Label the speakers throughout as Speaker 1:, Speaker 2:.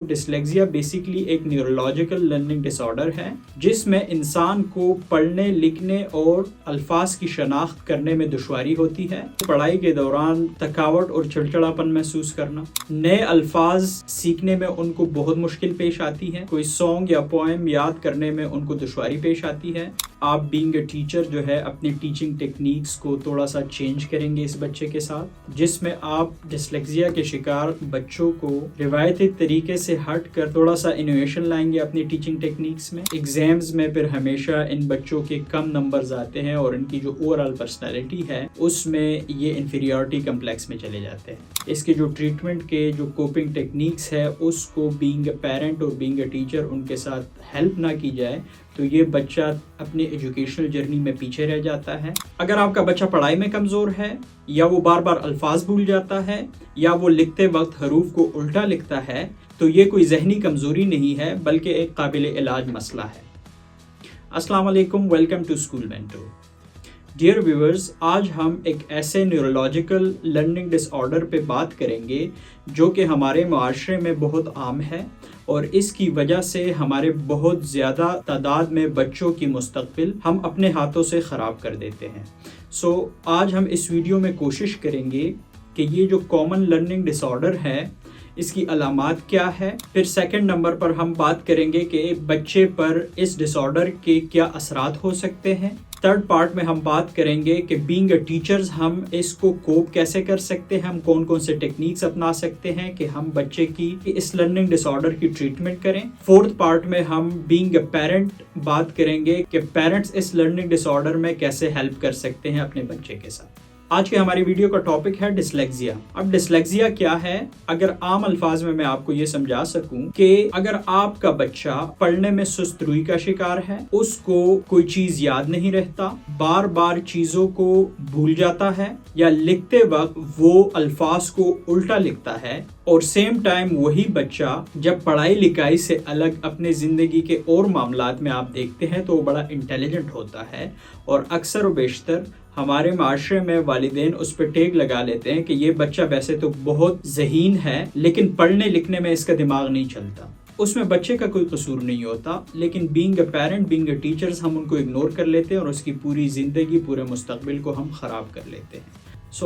Speaker 1: ڈسلیکزیا basically ایک neurological learning ڈس order ہے جس میں انسان کو پڑھنے لکھنے اور الفاظ کی شناخت کرنے میں دشواری ہوتی ہے۔ پڑھائی کے دوران تھکاوٹ اور چڑچڑاپن محسوس کرنا، نئے الفاظ سیکھنے میں ان کو بہت مشکل پیش آتی ہے، کوئی سانگ یا پوئم یاد کرنے میں ان کو دشواری پیش آتی ہے۔ آپ بینگ اے ٹیچر جو ہے اپنی ٹیچنگ ٹیکنیکس کو تھوڑا سا چینج کریں گے اس بچے کے ساتھ، جس میں آپ ڈسلیکزیا کے شکار بچوں کو روایتی طریقے سے ہٹ کر تھوڑا سا انوویشن لائیں گے اپنی ٹیچنگ ٹیکنیکس میں۔ ایگزامز میں پھر ہمیشہ ان بچوں کے کم نمبرز آتے ہیں اور ان کی جو اوور آل پرسنالٹی ہے اس میں یہ انفیریورٹی کمپلیکس میں چلے جاتے ہیں۔ اس کے جو ٹریٹمنٹ کے جو کوپنگ ٹیکنیکس ہے اس کو بینگ اے پیرنٹ اور بینگ اے ٹیچر ان کے ساتھ ہیلپ نہ کی جائے تو یہ بچہ اپنی ایجوکیشنل جرنی میں پیچھے رہ جاتا ہے۔ اگر آپ کا بچہ پڑھائی میں کمزور ہے یا وہ بار بار الفاظ بھول جاتا ہے یا وہ لکھتے وقت حروف کو الٹا لکھتا ہے تو یہ کوئی ذہنی کمزوری نہیں ہے بلکہ ایک قابل علاج مسئلہ ہے۔ السلام علیکم، welcome to school mentor. Dear viewers, آج ہم ایک ایسے نیورولوجیکل لرننگ ڈس آرڈر پہ بات کریں گے جو کہ ہمارے معاشرے میں بہت عام ہے اور اس کی وجہ سے ہمارے بہت زیادہ تعداد میں بچوں کی مستقبل ہم اپنے ہاتھوں سے خراب کر دیتے ہیں۔ آج ہم اس ویڈیو میں کوشش کریں گے کہ یہ جو کامن لرننگ ڈس آرڈر ہے اس کی علامات کیا ہے، پھر سیکنڈ نمبر پر ہم بات کریں گے کہ بچے پر اس ڈس آرڈر کے کیا اثرات ہو سکتے ہیں، تھرڈ پارٹ میں ہم بات کریں گے کہ بینگ اے ٹیچرز ہم اس کو کوپ کیسے کر سکتے ہیں، ہم کون کون سے ٹیکنیکس اپنا سکتے ہیں کہ ہم بچے کی اس لرننگ ڈس آرڈر کی ٹریٹمنٹ کریں۔ فورتھ پارٹ میں ہم بینگ اے پیرنٹ بات کریں گے کہ پیرنٹس اس لرننگ ڈس آرڈر میں کیسے ہیلپ کر سکتے ہیں اپنے بچے کے ساتھ۔ آج کے ہماری ویڈیو کا ٹاپک ہے ڈسلیکزیا۔ اب ڈسلیکزیا کیا ہے؟ اگر عام الفاظ میں آپ کو یہ سمجھا سکوں کہ اگر آپ کا بچہ پڑھنے میں سست روی کا شکار ہے، اس کو کوئی چیز یاد نہیں رہتا، بار بار چیزوں کو بھول جاتا ہے یا لکھتے وقت وہ الفاظ کو الٹا لکھتا ہے، اور سیم ٹائم وہی بچہ جب پڑھائی لکھائی سے الگ اپنے زندگی کے اور معاملات میں آپ دیکھتے ہیں تو وہ بڑا انٹیلیجنٹ ہوتا ہے، اور اکثر و بیشتر ہمارے معاشرے میں والدین اس پہ ٹیگ لگا لیتے ہیں کہ یہ بچہ ویسے تو بہت ذہین ہے لیکن پڑھنے لکھنے میں اس کا دماغ نہیں چلتا۔ اس میں بچے کا کوئی قصور نہیں ہوتا، لیکن being a parent, being a teachers ہم ان کو اگنور کر لیتے ہیں اور اس کی پوری زندگی، پورے مستقبل کو ہم خراب کر لیتے ہیں۔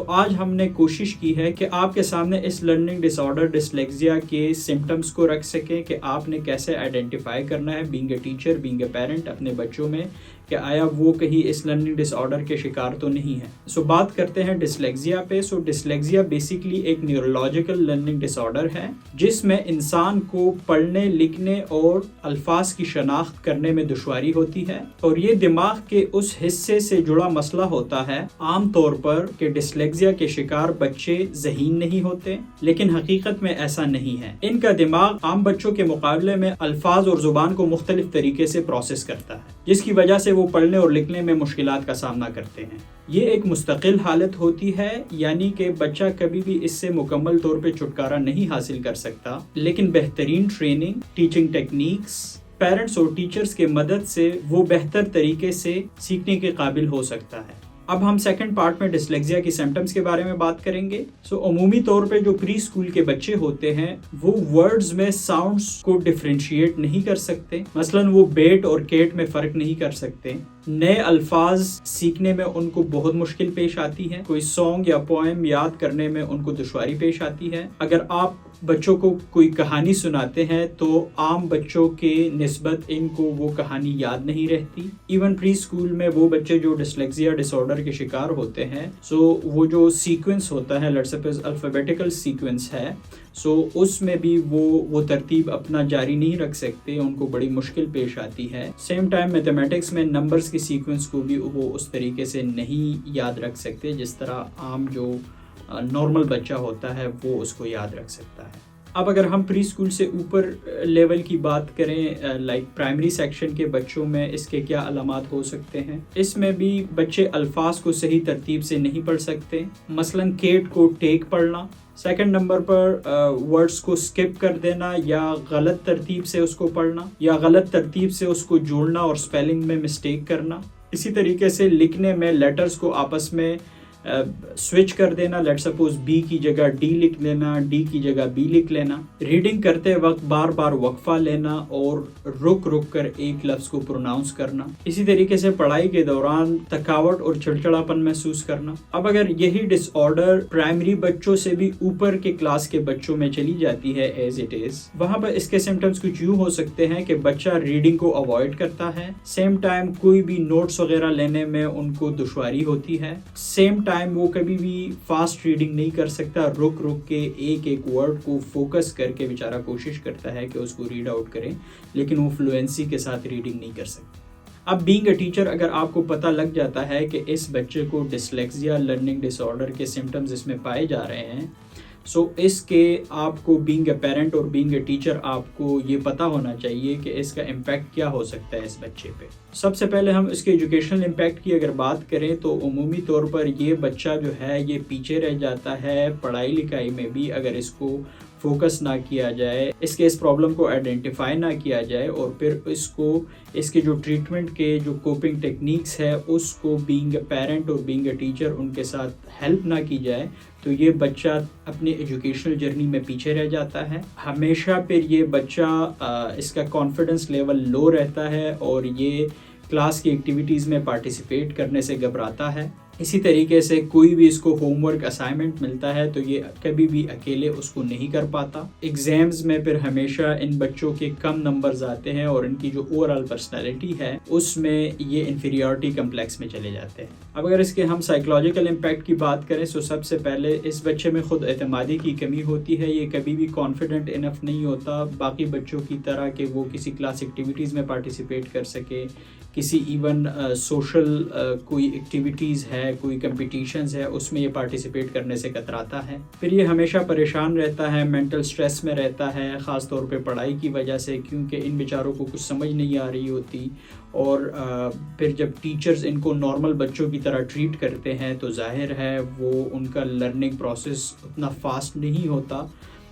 Speaker 1: آج ہم نے کوشش کی ہے کہ آپ کے سامنے اس لرننگ ڈس آرڈر ڈسلیکزیا کے سمٹمز کو رکھ سکیں کہ آپ نے کیسے آئیڈینٹیفائی کرنا ہے being a teacher, being a parent اپنے بچوں میں کہ آیا وہ کہیں اس لرننگ ڈس آرڈر کے شکار تو نہیں ہے۔ بات کرتے ہیں ڈسلیکزیا پہ۔ ڈسلیکزیا بیسیکلی ایک نیورولوجیکل لرننگ ڈس آرڈر ہے جس میں انسان کو پڑھنے لکھنے اور الفاظ کی شناخت کرنے میں دشواری ہوتی ہے، اور یہ دماغ کے اس حصے سے جڑا مسئلہ ہوتا ہے عام طور پر کہ ڈسلیکزیا کے شکار بچے ذہین نہیں ہوتے، لیکن حقیقت میں ایسا نہیں ہے۔ ان کا دماغ عام بچوں کے مقابلے میں الفاظ اور زبان کو مختلف طریقے سے پروسیس کرتا ہے، جس کی وجہ سے وہ پڑھنے اور لکھنے میں مشکلات کا سامنا کرتے ہیں۔ یہ ایک مستقل حالت ہوتی ہے، یعنی کہ بچہ کبھی بھی اس سے مکمل طور پہ چھٹکارا نہیں حاصل کر سکتا، لیکن بہترین ٹریننگ، ٹیچنگ ٹیکنیکس، پیرنٹس اور ٹیچرز کے مدد سے وہ بہتر طریقے سے سیکھنے کے قابل ہو سکتا ہے۔ اب ہم سیکنڈ پارٹ میں ڈسلیکزیا کی سمٹمز کے بارے میں بات کریں گے۔ عمومی طور پہ جو پری اسکول کے بچے ہوتے ہیں وہ ورڈز میں ساؤنڈز کو ڈفرینشیٹ نہیں کر سکتے، مثلاً وہ بیٹ اور کیٹ میں فرق نہیں کر سکتے، نئے الفاظ سیکھنے میں ان کو بہت مشکل پیش آتی ہے، کوئی سانگ یا پوئم یاد کرنے میں ان کو دشواری پیش آتی ہے۔ اگر آپ بچوں کو کوئی کہانی سناتے ہیں تو عام بچوں کے نسبت ان کو وہ کہانی یاد نہیں رہتی۔ ایون پری اسکول میں وہ بچے جو ڈسلیکزیا ڈس آرڈر کے شکار ہوتے ہیں، وہ جو سیکوینس ہوتا ہے، لیٹس سپوز الفابیٹیکل سیکوینس ہے، اس میں بھی وہ ترتیب اپنا جاری نہیں رکھ سکتے، ان کو بڑی مشکل پیش آتی ہے۔ سیم ٹائم میتھمیٹکس میں نمبرز کی سیکوینس کو بھی وہ اس طریقے سے نہیں یاد رکھ سکتے جس طرح عام جو نارمل بچہ ہوتا ہے وہ اس کو یاد رکھ سکتا ہے۔ اب اگر ہم پری اسکول سے اوپر لیول کی بات کریں، لائک پرائمری سیکشن کے بچوں میں اس کے کیا علامات ہو سکتے ہیں؟ اس میں بھی بچے الفاظ کو صحیح ترتیب سے نہیں پڑھ سکتے، مثلاً کیٹ کو ٹیک پڑھنا، سیکنڈ نمبر پر ورڈز کو سکپ کر دینا یا غلط ترتیب سے اس کو پڑھنا یا غلط ترتیب سے اس کو جوڑنا اور سپیلنگ میں مسٹیک کرنا۔ اسی طریقے سے لکھنے میں لیٹرز کو آپس میں سوئچ کر دینا، لیٹ سپوز بی کی جگہ ڈی لکھ لینا، ڈی کی جگہ بی لکھ لینا. ریڈنگ کرتے وقت بار بار وقفہ لینا اور رک رک کر ایک لفظ کو پروناؤنس کرنا. اسی طریقے سے پڑھائی کے دوران تھکاوٹ اور چڑچڑاپن محسوس کرنا. اب اگر یہی ڈس آرڈر پرائمری بچوں سے بھی اوپر کے کلاس کے بچوں میں چلی جاتی ہے ایز اٹ از، وہاں پر اس کے سمٹمز کچھ یوں ہو سکتے ہیں کہ بچہ ریڈنگ کو اوائڈ کرتا ہے، سیم ٹائم کوئی بھی نوٹس وغیرہ لینے میں ان کو دشواری ہوتی ہے، سیم ٹائم وہ کبھی بھی فاسٹ ریڈنگ نہیں کر سکتا، رک رک کے ایک ایک ورڈ کو فوکس کر کے بیچارہ کوشش کرتا ہے کہ اس کو ریڈ آؤٹ کرے، لیکن وہ فلوئنسی کے ساتھ ریڈنگ نہیں کر سکتا. اب بینگ اے ٹیچر اگر آپ کو پتہ لگ جاتا ہے کہ اس بچے کو ڈسلیکسیا لرننگ ڈس آرڈر کے سمٹمز اس میں پائے جا رہے ہیں، سو اس کے آپ کو بینگ اے پیرنٹ اور بینگ اے ٹیچر آپ کو یہ پتہ ہونا چاہیے کہ اس کا امپیکٹ کیا ہو سکتا ہے اس بچے پہ. سب سے پہلے ہم اس کے ایجوکیشنل امپیکٹ کی اگر بات کریں تو عمومی طور پر یہ بچہ جو ہے یہ پیچھے رہ جاتا ہے پڑھائی لکھائی میں بھی اگر اس کو فوکس نہ کیا جائے، اس کے اس پرابلم کو آئیڈینٹیفائی نہ کیا جائے اور پھر اس کے جو ٹریٹمنٹ کے جو کوپنگ ٹیکنیکس ہے اس کو بینگ اے پیرنٹ اور بینگ اے ٹیچر ان کے ساتھ ہیلپ نہ کی جائے تو یہ بچہ اپنے ایجوکیشنل جرنی میں پیچھے رہ جاتا ہے. ہمیشہ پھر یہ بچہ اس کا کانفیڈنس لیول لو رہتا ہے اور یہ کلاس کی ایکٹیویٹیز میں پارٹیسپیٹ کرنے سے گھبراتا ہے. اسی طریقے سے کوئی بھی اس کو ہوم ورک اسائنمنٹ ملتا ہے تو یہ کبھی بھی اکیلے اس کو نہیں کر پاتا. ایگزامز میں پھر ہمیشہ ان بچوں کے کم نمبرز آتے ہیں اور ان کی جو اوور آل پرسنالٹی ہے اس میں یہ انفیریورٹی کمپلیکس میں چلے جاتے ہیں. اب اگر اس کے ہم سائیکولوجیکل امپیکٹ کی بات کریں تو سب سے پہلے اس بچے میں خود اعتمادی کی کمی ہوتی ہے، یہ کبھی بھی کانفیڈنٹ انف نہیں ہوتا باقی بچوں کی طرح کہ وہ کسی کلاس ایکٹیویٹیز میں پارٹیسپیٹ کر سکے، کسی ایون سوشل کوئی ایکٹیویٹیز ہے، کوئی کمپٹیشنز ہے اس میں یہ پارٹیسپیٹ کرنے سے کتراتا ہے. پھر یہ ہمیشہ پریشان رہتا ہے، مینٹل سٹریس میں رہتا ہے، خاص طور پہ پڑھائی کی وجہ سے کیونکہ ان بیچاروں کو کچھ سمجھ نہیں آ رہی ہوتی اور پھر جب ٹیچرز ان کو نارمل بچوں کی طرح ٹریٹ کرتے ہیں تو ظاہر ہے وہ ان کا لرننگ پروسیس اتنا فاسٹ نہیں ہوتا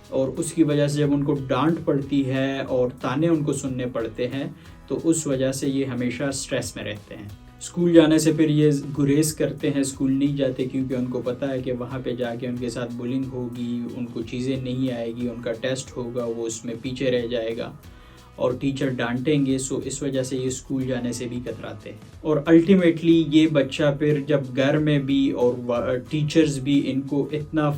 Speaker 1: اور اس کی وجہ سے جب ان کو ڈانٹ پڑتی ہے اور تانے ان کو سننے پڑتے ہیں تو اس وجہ سے یہ ہمیشہ سٹریس میں رہتے ہیں. اسکول جانے سے پھر یہ گریز کرتے ہیں، اسکول نہیں جاتے کیونکہ ان کو پتہ ہے کہ وہاں پہ جا کے ان کے ساتھ بولنگ ہوگی، ان کو چیزیں نہیں آئے گی، ان کا ٹیسٹ ہوگا وہ اس میں پیچھے رہ جائے گا اور ٹیچر ڈانٹیں گے، سو اس وجہ سے یہ اسکول جانے سے بھی کتراتے ہیں. اور الٹیمیٹلی یہ بچہ پھر جب گھر میں بھی اور ٹیچرز بھی ان کو اتنا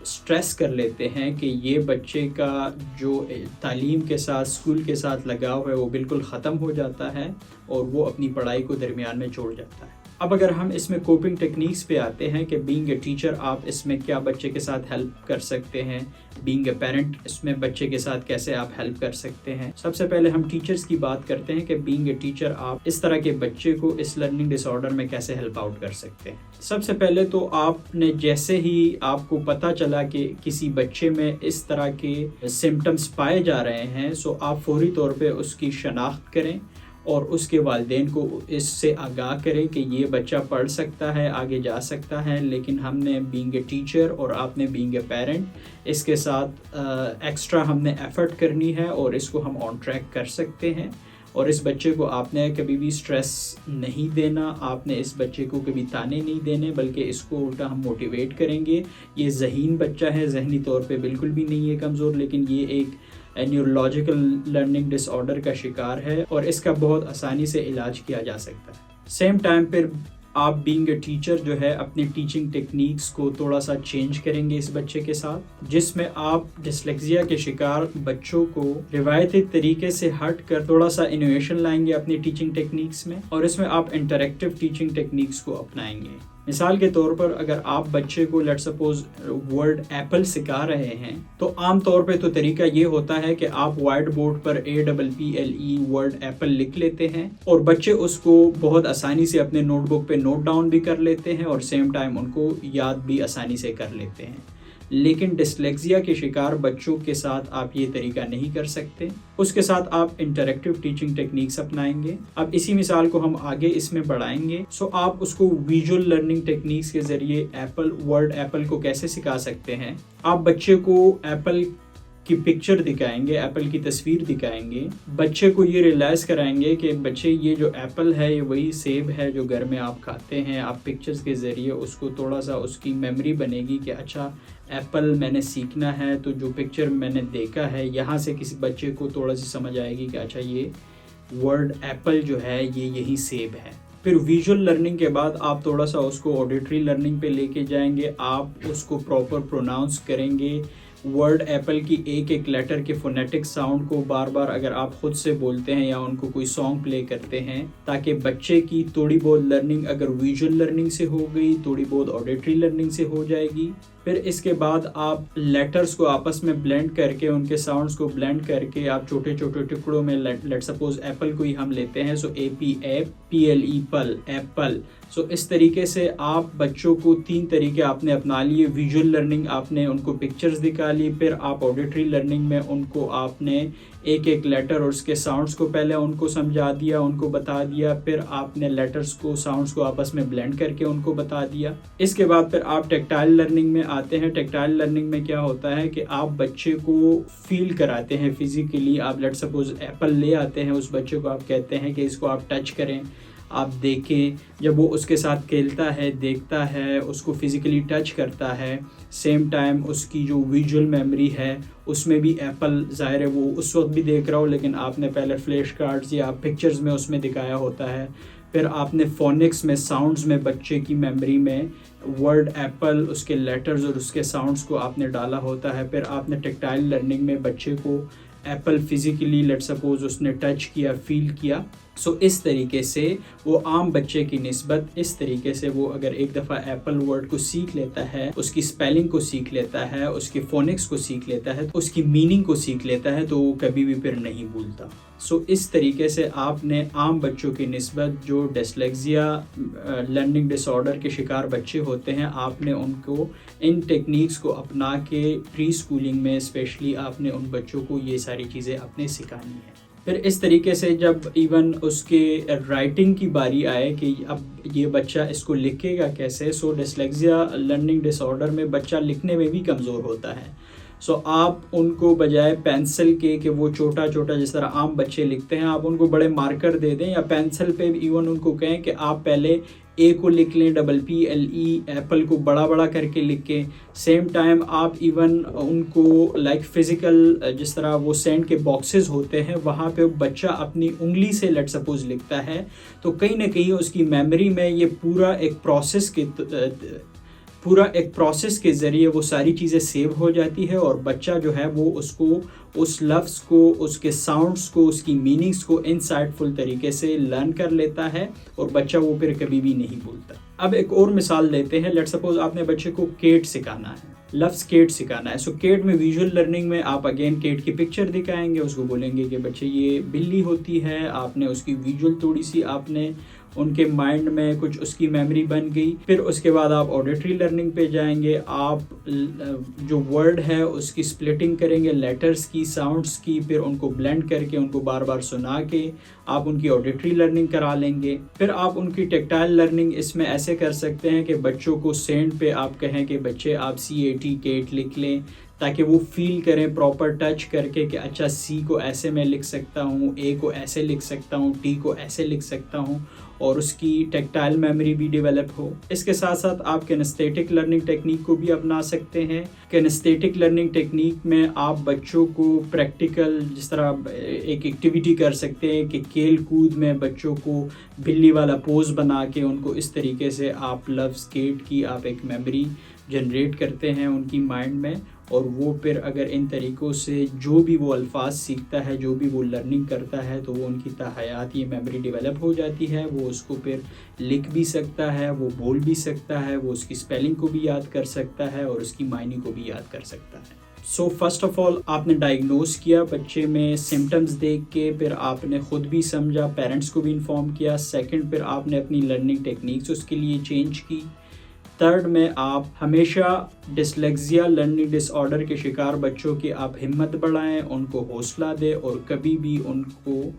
Speaker 1: سٹریس کر لیتے ہیں کہ یہ بچے کا جو تعلیم کے ساتھ اسکول کے ساتھ لگاؤ ہے وہ بالکل ختم ہو جاتا ہے اور وہ اپنی پڑھائی کو درمیان میں چھوڑ جاتا ہے. اب اگر ہم اس میں کوپنگ ٹیکنیکس پہ آتے ہیں کہ بینگ اے ٹیچر آپ اس میں کیا بچے کے ساتھ ہیلپ کر سکتے ہیں، بینگ اے پیرنٹ اس میں بچے کے ساتھ کیسے آپ ہیلپ کر سکتے ہیں. سب سے پہلے ہم ٹیچرز کی بات کرتے ہیں کہ بینگ اے ٹیچر آپ اس طرح کے بچے کو اس لرننگ ڈس آرڈر میں کیسے ہیلپ آؤٹ کر سکتے ہیں. سب سے پہلے تو آپ نے جیسے ہی آپ کو پتہ چلا کہ کسی بچے میں اس طرح کے سمٹمز پائے جا رہے ہیں سو آپ فوری طور پہ اس کی شناخت کریں اور اس کے والدین کو اس سے آگاہ کریں کہ یہ بچہ پڑھ سکتا ہے، آگے جا سکتا ہے، لیکن ہم نے بینگ اے ٹیچر اور آپ نے بینگ اے پیرنٹ اس کے ساتھ ایکسٹرا ہم نے ایفرٹ کرنی ہے اور اس کو ہم آن ٹریک کر سکتے ہیں. اور اس بچے کو آپ نے کبھی بھی سٹریس نہیں دینا، آپ نے اس بچے کو کبھی تانے نہیں دینے بلکہ اس کو الٹا ہم موٹیویٹ کریں گے. یہ ذہین بچہ ہے، ذہنی طور پہ بالکل بھی نہیں ہے کمزور، لیکن یہ ایک نیورولوجیکل لرننگ ڈس آرڈر کا شکار ہے اور اس کا بہت آسانی سے علاج کیا جا سکتا ہے. سیم ٹائم پھر آپ بینگ اے ٹیچر جو ہے اپنی ٹیچنگ ٹیکنیکس کو تھوڑا سا چینج کریں گے اس بچے کے ساتھ، جس میں آپ ڈسلیکسیا کے شکار بچوں کو روایتی طریقے سے ہٹ کر تھوڑا سا انوویشن لائیں گے اپنی ٹیچنگ ٹیکنیکس میں اور اس میں آپ انٹریکٹیو ٹیچنگ ٹیکنیکس کو اپنائیں گے. مثال کے طور پر اگر آپ بچے کو لیٹ سپوز ورڈ ایپل سکھا رہے ہیں تو عام طور پہ تو طریقہ یہ ہوتا ہے کہ آپ وائٹ بورڈ پر APPLE ورڈ ایپل لکھ لیتے ہیں اور بچے اس کو بہت آسانی سے اپنے نوٹ بک پہ نوٹ ڈاؤن بھی کر لیتے ہیں اور سیم ٹائم ان کو یاد بھی آسانی سے کر لیتے ہیں. لیکن ڈسلیکسیا کے شکار بچوں کے ساتھ آپ یہ طریقہ نہیں کر سکتے، اس کے ساتھ آپ انٹریکٹیو ٹیچنگ ٹیکنیکس اپنائیں گے. اب اسی مثال کو ہم آگے اس میں بڑھائیں گے. سو آپ اس کو ویژول لرننگ ٹیکنیکس کے ذریعے ورڈ ایپل کو کیسے سکھا سکتے ہیں. آپ بچے کو ایپل کی پکچر دکھائیں گے، ایپل کی تصویر دکھائیں گے، بچے کو یہ ریئلائز کرائیں گے کہ بچے یہ جو ایپل ہے یہ وہی سیب ہے جو گھر میں آپ کھاتے ہیں. آپ پکچرز کے ذریعے اس کو تھوڑا سا اس کی میموری بنے گی کہ اچھا ایپل میں نے سیکھنا ہے، تو جو پکچر میں نے دیکھا ہے یہاں سے کسی بچے کو تھوڑا سی سمجھ آئے گی کہ اچھا یہ ورڈ ایپل جو ہے یہ یہی سیب ہے. پھر ویژول لرننگ کے بعد آپ تھوڑا سا اس کو آڈیٹری لرننگ پہ لے کے جائیں گے. آپ اس کو پراپر پروناؤنس کریں گے، ورڈ ایپل کی ایک ایک لیٹر کے فونیٹک ساؤنڈ کو بار بار اگر آپ خود سے بولتے ہیں یا ان کو کوئی سانگ پلے کرتے ہیں، تاکہ بچے کی تھوڑی بہت لرننگ اگر ویژول لرننگ سے ہو گئی، تھوڑی بہت آڈیٹری لرننگ سے ہو جائے گی. پھر اس کے بعد آپ لیٹرز کو آپس میں بلینڈ کر کے، ان کے ساؤنڈز کو بلینڈ کر کے آپ چھوٹے چھوٹے ٹکڑوں میں، لیٹ سپوز ایپل کو ہی ہم لیتے ہیں، سو اے پی ایپ، پی ایل ای پل، ایپل. سو اس طریقے سے آپ بچوں کو 3 طریقے آپ نے اپنا لیے. ویژول لرننگ آپ نے ان کو پکچرز دکھا لی، پھر آپ آڈیٹری لرننگ میں ان کو آپ نے ایک ایک لیٹر اور اس کے ساؤنڈز کو پہلے ان کو سمجھا دیا، ان کو بتا دیا، پھر آپ نے لیٹرز کو، ساؤنڈز کو آپس میں بلینڈ کر کے ان کو بتا دیا. اس کے بعد پھر آپ ٹیکٹائل لرننگ میں آتے ہیں. ٹیکٹائل لرننگ میں کیا ہوتا ہے کہ آپ بچے کو فیل کراتے ہیں فزیکلی. آپ لیٹ سپوز ایپل لے آتے ہیں، اس بچے کو آپ کہتے ہیں کہ اس کو آپ ٹچ کریں، آپ دیکھیں. جب وہ اس کے ساتھ کھیلتا ہے، دیکھتا ہے، اس کو فزیکلی ٹچ کرتا ہے، سیم ٹائم اس کی جو ویژول میموری ہے اس میں بھی ایپل ظاہر ہے وہ اس وقت بھی دیکھ رہا ہو، لیکن آپ نے پہلے فلیش کارڈز یا پکچرز میں اس میں دکھایا ہوتا ہے. پھر آپ نے فونکس میں، ساؤنڈز میں بچے کی میموری میں ورڈ ایپل، اس کے لیٹرز اور اس کے ساؤنڈز کو آپ نے ڈالا ہوتا ہے. پھر آپ نے ٹیکٹائل لرننگ میں بچے کو ایپل فزیکلی لیٹ سپوز اس نے ٹچ کیا، فیل کیا. سو اس طریقے سے وہ عام بچے کی نسبت اس طریقے سے وہ اگر ایک دفعہ ایپل ورڈ کو سیکھ لیتا ہے، اس کی سپیلنگ کو سیکھ لیتا ہے، اس کے فونکس کو سیکھ لیتا ہے، اس کی میننگ کو سیکھ لیتا ہے، تو وہ کبھی بھی پھر نہیں بھولتا. سو اس طریقے سے آپ نے عام بچوں کی نسبت جو ڈسلیکسیا لرننگ ڈس آرڈر کے شکار بچے ہوتے ہیں، آپ نے ان کو ان ٹیکنیکس کو اپنا کے پری اسکولنگ میں اسپیشلی آپ نے ان بچوں کو یہ ساری چیزیں اپنے سکھانی ہیں. پھر اس طریقے سے جب ایون اس کے رائٹنگ کی باری آئے کہ اب یہ بچہ اس کو لکھے گا کیسے، سو ڈسلیکسیا لرننگ ڈس آرڈر میں بچہ لکھنے میں بھی کمزور ہوتا ہے. سو آپ ان کو بجائے پینسل کے کہ وہ چھوٹا چھوٹا جس طرح عام بچے لکھتے ہیں، آپ ان کو بڑے مارکر دے دیں یا پینسل پہ ایون ان کو کہیں کہ آپ پہلے اے کو لکھ لیں، double P L E, apple کو بڑا بڑا کر کے لکھیں. سیم ٹائم آپ ایون ان کو لائک فزیکل جس طرح وہ سینڈ کے باکسز ہوتے ہیں وہاں پہ بچہ اپنی انگلی سے لیٹ سپوز لکھتا ہے، تو کہیں نہ کہیں اس کی میموری میں یہ پورا ایک پروسیس کے ذریعے وہ ساری چیزیں سیو ہو جاتی ہے، اور بچہ جو ہے وہ اس کو، اس لفظ کو، اس کے ساؤنڈز کو، اس کی میننگز کو انسائٹ فل طریقے سے لرن کر لیتا ہے، اور بچہ وہ پھر کبھی بھی نہیں بھولتا. اب ایک اور مثال دیتے ہیں. لیٹ سپوز آپ نے بچے کو کیٹ سکھانا ہے، لفظ کیٹ سکھانا ہے. سو کیٹ میں ویژول لرننگ میں آپ اگین کیٹ کی پکچر دکھائیں گے، اس کو بولیں گے کہ بچے یہ بلی ہوتی ہے. آپ نے اس کی ویژول تھوڑی سی آپ نے ان کے مائنڈ میں کچھ اس کی میموری بن گئی. پھر اس کے بعد آپ آڈیٹری لرننگ پہ جائیں گے. آپ جو ورڈ ہے اس کی سپلٹنگ کریں گے، لیٹرز کی، ساؤنڈز کی، پھر ان کو بلینڈ کر کے ان کو بار بار سنا کے آپ ان کی آڈیٹری لرننگ کرا لیں گے. پھر آپ ان کی ٹیکٹائل لرننگ اس میں ایسے کر سکتے ہیں کہ بچوں کو سینڈ پہ آپ کہیں کہ بچے آپ CAT کیٹ لکھ لیں، تاکہ وہ فیل کریں پراپر ٹچ کر کے کہ اچھا سی کو ایسے میں لکھ سکتا ہوں، اے کو ایسے لکھ سکتا ہوں، ٹی کو ایسے لکھ سکتا ہوں، اور اس کی ٹیکٹائل میموری بھی ڈیولپ ہو. اس کے ساتھ ساتھ آپ کینیستھیٹک لرننگ ٹیکنیک کو بھی اپنا سکتے ہیں. کینیستھیٹک لرننگ ٹیکنیک میں آپ بچوں کو پریکٹیکل جس طرح ایک ایکٹیویٹی کر سکتے ہیں کہ کھیل کود میں بچوں کو بلی والا پوز بنا کے ان کو اس طریقے سے آپ لفظ کیٹ کی آپ ایک میموری جنریٹ کرتے ہیں ان کی مائنڈ میں، اور وہ پھر اگر ان طریقوں سے جو بھی وہ الفاظ سیکھتا ہے، جو بھی وہ لرننگ کرتا ہے، تو وہ ان کی تاحیات یہ میموری ڈیولپ ہو جاتی ہے. وہ اس کو پھر لکھ بھی سکتا ہے، وہ بول بھی سکتا ہے، وہ اس کی سپیلنگ کو بھی یاد کر سکتا ہے، اور اس کی معنی کو بھی یاد کر سکتا ہے. سو فرسٹ آف آل آپ نے ڈائگنوز کیا بچے میں سمٹمز دیکھ کے، پھر آپ نے خود بھی سمجھا، پیرنٹس کو بھی انفارم کیا. سیکنڈ، پھر آپ نے اپنی لرننگ ٹیکنیکس اس کے لیے چینج کی. تھرڈ میں آپ ہمیشہ ڈسلیکسیا لرننگ ڈس آرڈر کے شکار بچوں کی آپ ہمت بڑھائیں، ان کو حوصلہ دیں، اور کبھی بھی ان کو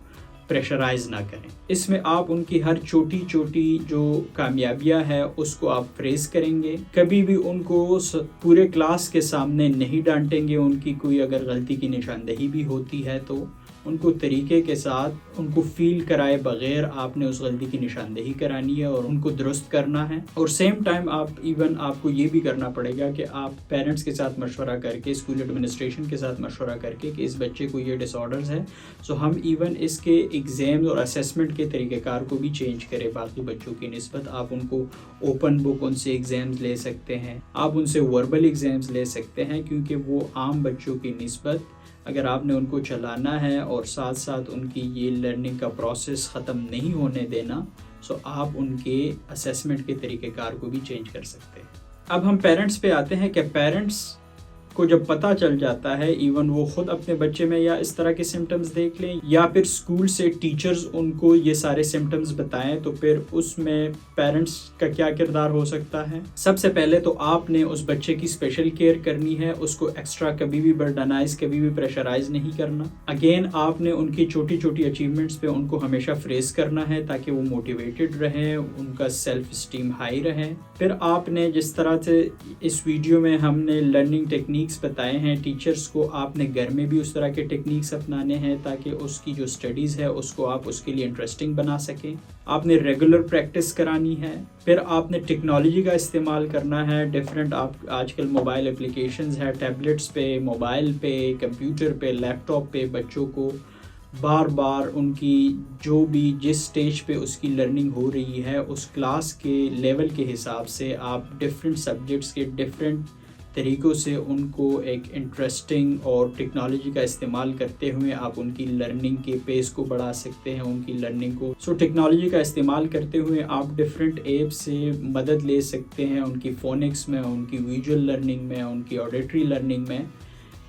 Speaker 1: پریشرائز نہ کریں. اس میں آپ ان کی ہر چھوٹی چھوٹی جو کامیابیاں ہے اس کو آپ پریز کریں گے. کبھی بھی ان کو پورے کلاس کے سامنے نہیں ڈانٹیں گے. ان کی کوئی اگر غلطی کی نشاندہی بھی ہوتی ہے تو ان کو طریقے کے ساتھ ان کو فیل کرائے بغیر آپ نے اس غلطی کی نشاندہی کرانی ہے اور ان کو درست کرنا ہے. اور سیم ٹائم آپ کو یہ بھی کرنا پڑے گا کہ آپ پیرنٹس کے ساتھ مشورہ کر کے، اسکول ایڈمنسٹریشن کے ساتھ مشورہ کر کے کہ اس بچے کو یہ ڈس آرڈرز ہے، سو ہم ایون اس کے ایگزامز اور اسیسمنٹ کے طریقہ کار کو بھی چینج کریں باقی بچوں کی نسبت. آپ ان کو اوپن بک ان سے ایگزامز لے سکتے ہیں، آپ ان سے وربل ایگزامز لے سکتے ہیں، کیونکہ وہ عام بچوں کی نسبت اگر آپ نے ان کو چلانا ہے اور ساتھ ساتھ ان کی یہ لرننگ کا پروسیس ختم نہیں ہونے دینا، سو آپ ان کے اسیسمنٹ کے طریقہ کار کو بھی چینج کر سکتے ہیں. اب ہم پیرنٹس پہ آتے ہیں کہ پیرنٹس کو جب پتہ چل جاتا ہے، ایون وہ خود اپنے بچے میں یا اس طرح کے سمٹمز دیکھ لیں یا پھر اسکول سے ٹیچرز ان کو یہ سارے سمٹمز بتائیں، تو پھر اس میں پیرنٹس کا کیا کردار ہو سکتا ہے. سب سے پہلے تو آپ نے اس بچے کی اسپیشل کیئر کرنی ہے. اس کو ایکسٹرا کبھی بھی برڈنائز، کبھی بھی پریشرائز نہیں کرنا. اگین آپ نے ان کی چھوٹی چھوٹی اچیومنٹس پہ ان کو ہمیشہ فریز کرنا ہے تاکہ وہ موٹیویٹڈ رہیں، ان کا سیلف اسٹیم ہائی رہے. پھر آپ نے جس طرح سے اس ویڈیو میں ہم نے لرننگ ٹیکنیکس بتائے ہیں، ٹیچرز کو آپ نے گھر میں بھی اس طرح کے ٹیکنیکس اپنانے ہیں تاکہ اس کی جو اسٹڈیز ہے اس کو آپ اس کے لیے انٹرسٹنگ بنا سکیں. آپ نے ریگولر پریکٹس کرانی ہے. پھر آپ نے ٹیکنالوجی کا استعمال کرنا ہے. ڈفرینٹ آپ آج کل موبائل اپلیکیشنز ہیں، ٹیبلٹس پہ، موبائل پہ، کمپیوٹر پہ، لیپ ٹاپ پہ بچوں کو بار بار ان کی جو بھی جس سٹیج پہ اس کی لرننگ ہو رہی ہے اس کلاس کے لیول کے حساب سے آپ ڈفرینٹ سبجیکٹس کے ڈفرینٹ طریقوں سے ان کو ایک انٹرسٹنگ اور ٹیکنالوجی کا استعمال کرتے ہوئے آپ ان کی لرننگ کے پیس کو بڑھا سکتے ہیں، ان کی لرننگ کو. ٹیکنالوجی کا استعمال کرتے ہوئے آپ ڈفرینٹ ایپ سے مدد لے سکتے ہیں ان کی فونکس میں، ان کی ویژول لرننگ میں، ان کی آڈیٹری لرننگ میں،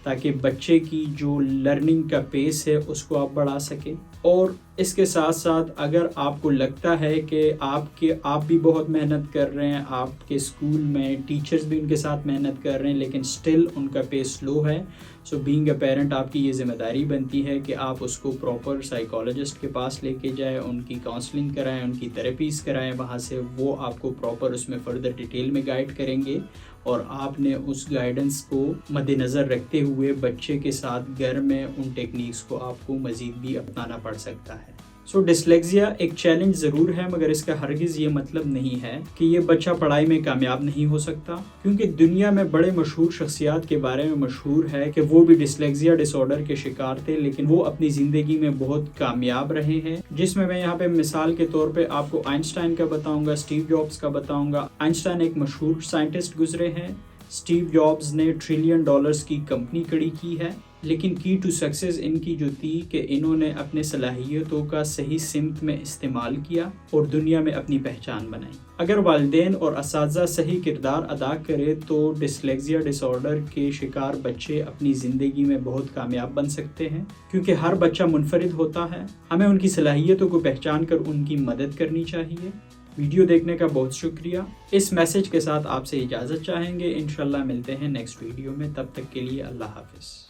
Speaker 1: تاکہ بچے کی جو لرننگ کا پیس ہے اس کو آپ بڑھا سکیں. اور اس کے ساتھ ساتھ اگر آپ کو لگتا ہے کہ آپ بھی بہت محنت کر رہے ہیں، آپ کے اسکول میں ٹیچرز بھی ان کے ساتھ محنت کر رہے ہیں لیکن سٹل ان کا پیس سلو ہے، سو بینگ اے پیرنٹ آپ کی یہ ذمہ داری بنتی ہے کہ آپ اس کو پراپر سائیکالوجسٹ کے پاس لے کے جائیں، ان کی کاؤنسلنگ کرائیں، ان کی تھراپیز کرائیں. وہاں سے وہ آپ کو پراپر اس میں فردر ڈیٹیل میں گائیڈ کریں گے اور آپ نے اس گائیڈنس کو مد نظر رکھتے ہوئے بچے کے ساتھ گھر میں ان ٹیکنیکس کو آپ کو مزید بھی اپنانا پڑ سکتا ہے. ڈسلیکزیا ایک چیلنج ضرور ہے، مگر اس کا ہرگز یہ مطلب نہیں ہے کہ یہ بچہ پڑھائی میں کامیاب نہیں ہو سکتا، کیونکہ دنیا میں بڑے مشہور شخصیات کے بارے میں مشہور ہے کہ وہ بھی ڈسلیکزیا ڈس آرڈر کے شکار تھے لیکن وہ اپنی زندگی میں بہت کامیاب رہے ہیں. جس میں یہاں پہ مثال کے طور پہ آپ کو آئنسٹائن کا بتاؤں گا، اسٹیو جابز کا بتاؤں گا. آئنسٹائن ایک مشہور سائنٹسٹ گزرے ہیں. اسٹیو جابز نے $1 ٹریلین کی کمپنی کھڑی کی ہے، لیکن کی ٹو سکسیس ان کی جو تھی کہ انہوں نے اپنے صلاحیتوں کا صحیح سمت میں استعمال کیا اور دنیا میں اپنی پہچان بنائی. اگر والدین اور اساتذہ صحیح کردار ادا کرے تو ڈسلیکزیا ڈس آرڈر کے شکار بچے اپنی زندگی میں بہت کامیاب بن سکتے ہیں، کیونکہ ہر بچہ منفرد ہوتا ہے. ہمیں ان کی صلاحیتوں کو پہچان کر ان کی مدد کرنی چاہیے. ویڈیو دیکھنے کا بہت شکریہ. اس میسج کے ساتھ آپ سے اجازت چاہیں گے. انشاءاللہ ملتے ہیں نیکسٹ ویڈیو میں. تب تک کے لیے اللہ حافظ.